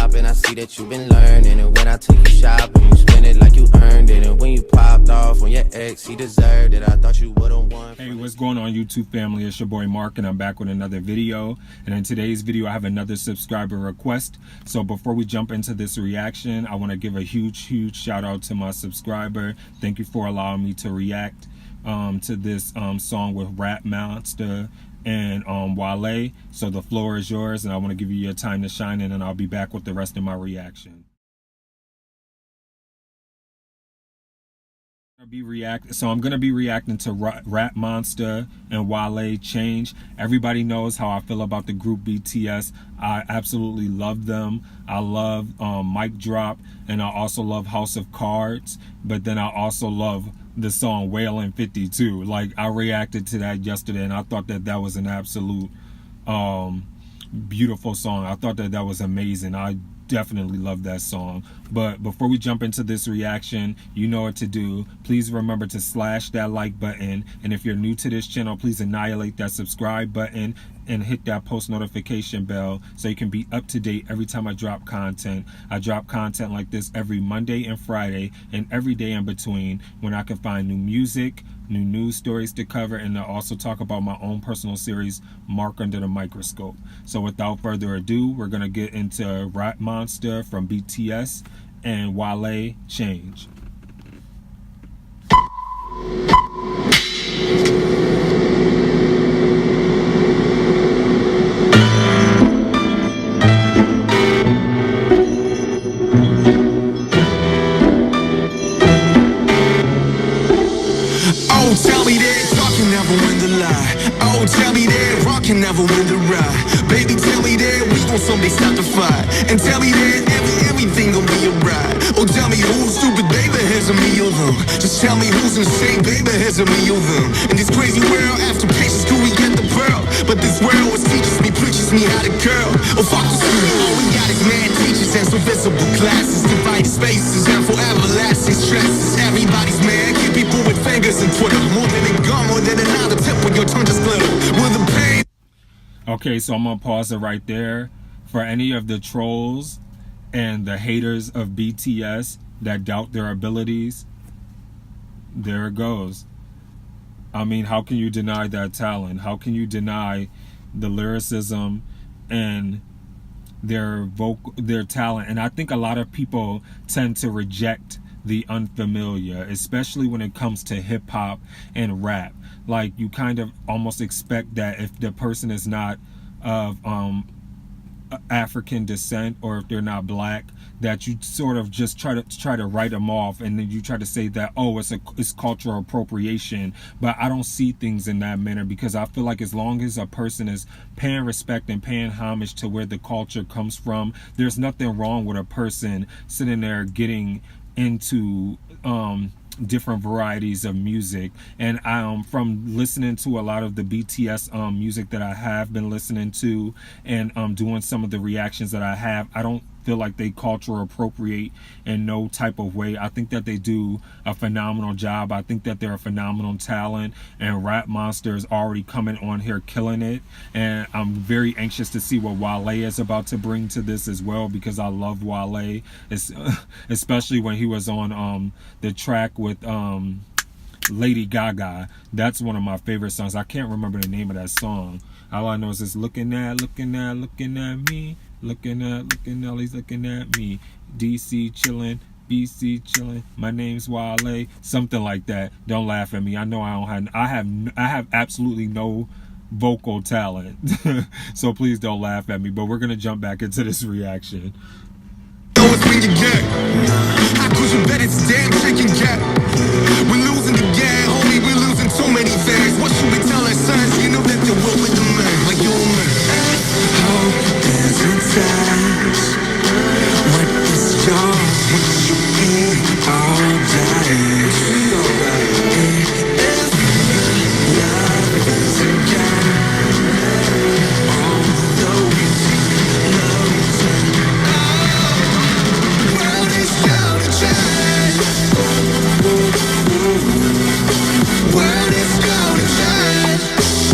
poppin', I see that you've been learning. And when I take you shopping, you spend it like you earned it. And when you popped off on your ex, he deserved it. I thought you would've won. Hey, what's going on, YouTube family? It's your boy Mark, and I'm back with another video. And in today's video, I have another subscriber request. So before we jump into this reaction, I want to give a huge shout out to my subscriber. Thank you for allowing me to react to this song with Rap Monster and Wale. So the floor is yours, and I want to give you your time to shine, and then I'll be back with the rest of my reaction. I'm gonna be reacting to Rap Monster and Wale Change. Everybody knows how I feel about the group BTS. I absolutely love them. I love Mic Drop, and I also love House of Cards. But then I also love the song Wale and 52. Like, I reacted to that yesterday, and I thought that that was an absolute beautiful song. I thought that that was amazing. I definitely love that song. But before we jump into this reaction, you know what to do. Please remember to slash that like button, and if you're new to this channel, please annihilate that subscribe button and hit that post notification bell so you can be up to date every time I drop content. I drop content like this every Monday and Friday, and every day in between when I can find new music, new news stories to cover, and to also talk about my own personal series, Mark Under the Microscope. So without further ado, we're gonna get into Rap Monster from BTS and Wale Change. Tell me that talk can never win the lie. Oh, tell me that rock can never win the ride. Baby, tell me that we gon' someday stop the fight. And tell me that everything gon' be alright. Oh, tell me who's stupid, baby, here's a me or them. Just tell me who's insane, baby, here's a me or them. In this crazy world, after patience do we get the pearl. But this world was teaches me, preaches me how to curl. Oh, fuck the school, all we got is mad teachers and some visible classes. Divided spaces and for everlasting stresses. Everybody's mad, keep people with fingers and Twitter. More than a gun, more than another tip when your tongue just glitter. With the pain. Okay, so I'm gonna pause it right there. For any of the trolls and the haters of BTS that doubt their abilities, there it goes. I mean, how can you deny that talent? How can you deny the lyricism and their talent? And I think a lot of people tend to reject the unfamiliar, especially when it comes to hip-hop and rap. Like, you kind of almost expect that if the person is not of African descent, or if they're not black, that you sort of just try to write them off, and then you try to say that, oh, it's cultural appropriation. But I don't see things in that manner, because I feel like as long as a person is paying respect and paying homage to where the culture comes from, there's nothing wrong with a person sitting there getting into different varieties of music. And from listening to a lot of the BTS music that I have been listening to, and doing some of the reactions that I have, I don't feel like they cultural appropriate in no type of way. I think that they do a phenomenal job. I think that they're a phenomenal talent, and Rap Monster is already coming on here killing it, and I'm very anxious to see what Wale is about to bring to this as well, because I love Wale, especially when he was on the track with Lady Gaga. That's one of my favorite songs. I can't remember the name of that song. All I know is it's looking at me. Looking at, he's looking at me. DC chillin', BC chillin'. My name's Wale, something like that. Don't laugh at me. I know I have absolutely no vocal talent, so please don't laugh at me. But we're gonna jump back into this reaction. How could you bet it's a damn chicken gap? We're losing the game, homie. We're losing so many things. What should we tell our sons? You know that they will with the man, like you and me. Oh, there's a times. What is yours? What you eat all day? Love isn't gone. Although we love world is gonna change. World is gonna change.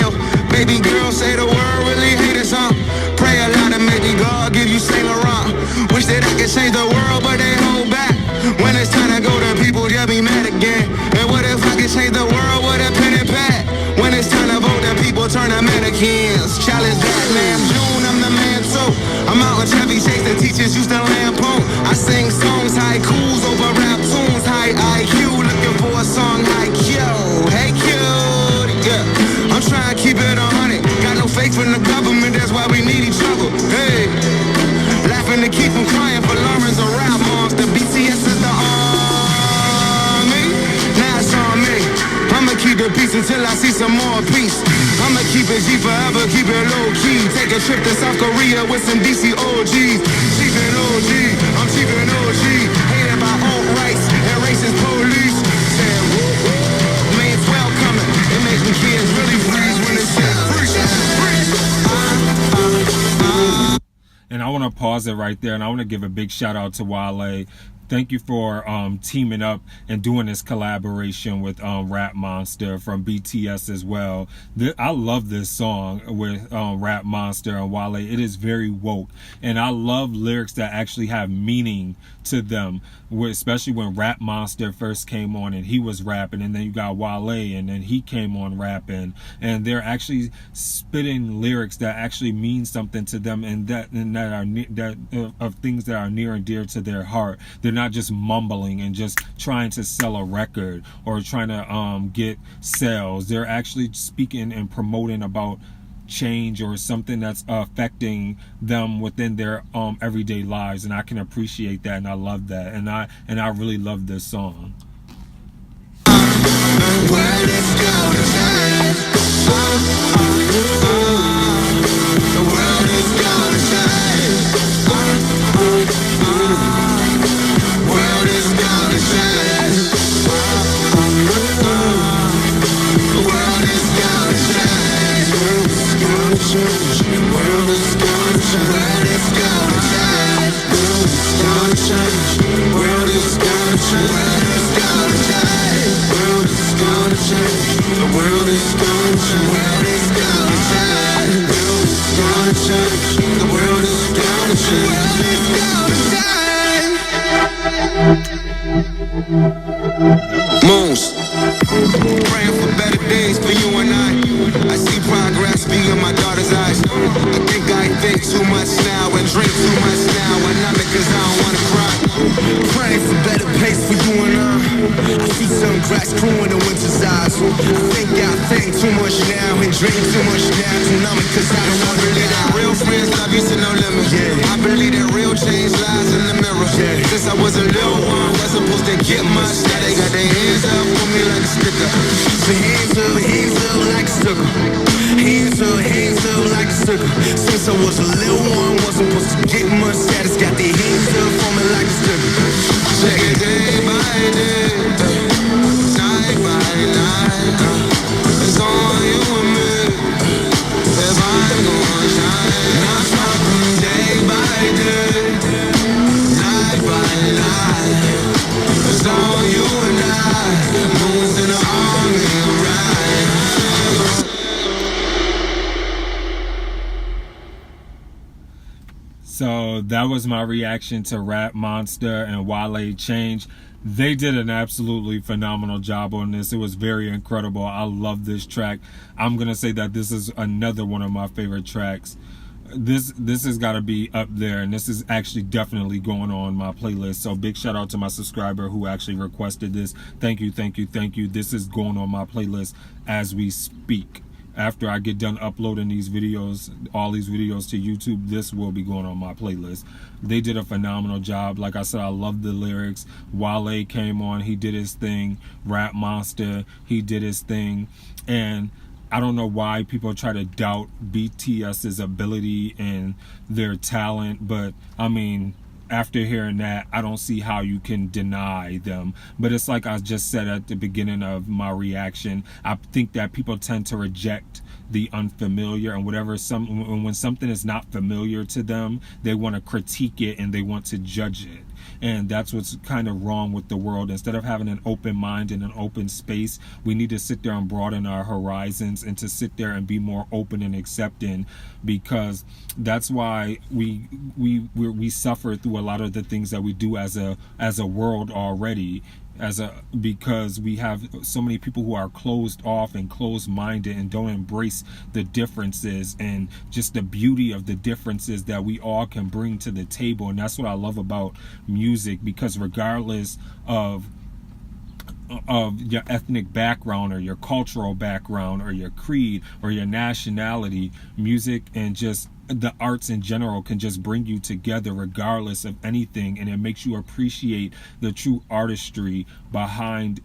jail. Baby girl say the world really hate us, huh? Pray a lot and maybe God give you Saint Laurent. Wish that I could change the world, but they hold back. When it's time to go to people, they'll be mad again. And what if I could change the world with a pen and pad? When it's time to vote, then people turn to mannequins. Challenge that, man. June, I'm the man too. I'm out in Chevy Chase, the teachers used to lampoon. I sing songs, haikus over rap tunes. High IQ, looking for a song like yo. Hey, cute, yeah. I'm trying to keep it 100. Got no faith in the government, that's why we need each other. Hey, laughing to keep from crying for Lawrence or rap monster. BTS is the army. Now it's on me. I'ma keep the peace until I see some more peace. I'ma keep it G forever, keep it low key. Take a trip to South Korea with some DC OGs. Cheap and OG, I'm cheap and OG. Hated by alt-rights and racist police. Saying woo woo, man's welcoming. It makes me kids really freeze when it says freeze. And I want to pause it right there, and I want to give a big shout out to Wale. Thank you for teaming up and doing this collaboration with Rap Monster from BTS as well. I love this song with Rap Monster and Wale. It is very woke, and I love lyrics that actually have meaning to them, especially when Rap Monster first came on and he was rapping, and then you got Wale and then he came on rapping, and they're actually spitting lyrics that actually mean something to them, and that are of things that are near and dear to their heart. They're not just mumbling and just trying to sell a record or trying to get sales. They're actually speaking and promoting about change or something that's affecting them within their everyday lives, and I can appreciate that, and I love that, and I really love this song. World is gonna change. The world is gonna change. World is gonna change. The world is gonna change. World is gonna change. World is gonna change. World is gonna change. The world is gonna change. World is gonna change. World is gonna change. The world is gonna change. Moons. Praying for better days for you and I see progress in my daughter's eyes. I think too much now and drink too much now, and I'm it cause I don't wanna cry. Praying for better pace for you and I see some cracks crew in the winter's eyes. I think too much now and drink too much now, and I'm it cause I don't wanna believe that real friends love you to no limit. I believe that real change lies in the mirror. Since I was a little one, wasn't supposed to get much. Now they got their hands up on me like a sticker. So hands up like a sticker. Hands up like a sticker. Since I was a little one, wasn't supposed to get much status. Got their hands up on me like a sticker. Check it day by day, night by night. It's on you and me. If I'm gonna shine, I'm talking day by day, night by night. It's on you and I. Moons in the army, right? So that was my reaction to Rap Monster and Wale Change. They did an absolutely phenomenal job on this. It was very incredible. I love this track. I'm gonna say that this is another one of my favorite tracks. This has got to be up there, and this is actually definitely going on my playlist. So big shout out to my subscriber who actually requested this. Thank you. This is going on my playlist as we speak. After I get done uploading these videos, all these videos to YouTube, this will be going on my playlist. They did a phenomenal job. Like I said, I love the lyrics. Wale came on, he did his thing. Rap Monster, he did his thing. And I don't know why people try to doubt BTS's ability and their talent, but I mean, after hearing that, I don't see how you can deny them. But it's like I just said at the beginning of my reaction, I think that people tend to reject the unfamiliar, and when something is not familiar to them, they want to critique it and they want to judge it. And that's what's kind of wrong with the world. Instead of having an open mind and an open space, we need to sit there and broaden our horizons, and to sit there and be more open and accepting, because that's why we suffer through a lot of the things that we do as a world already, because we have so many people who are closed off and closed-minded and don't embrace the differences and just the beauty of the differences that we all can bring to the table. And that's what I love about music, because regardless of your ethnic background or your cultural background or your creed or your nationality, music and just the arts in general can just bring you together regardless of anything, and it makes you appreciate the true artistry behind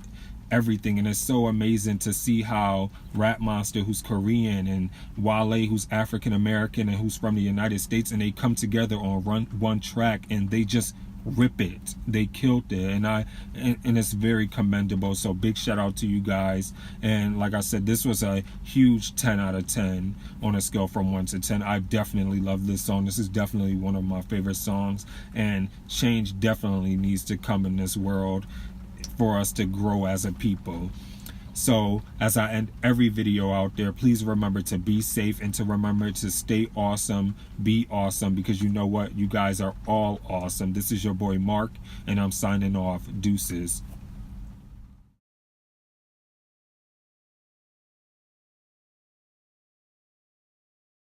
everything. And it's so amazing to see how Rap Monster, who's Korean, and Wale, who's African American and who's from the United States, and they come together on one track and they just rip it. They killed it, and it's very commendable. So big shout out to you guys. And like I said, this was a huge 10 out of 10 on a scale from 1 to 10. I definitely love this song. This is definitely one of my favorite songs, and change definitely needs to come in this world for us to grow as a people. So as I end every video out there, please remember to be safe and to remember to stay awesome, be awesome, because you know what? You guys are all awesome. This is your boy Mark, and I'm signing off. Deuces.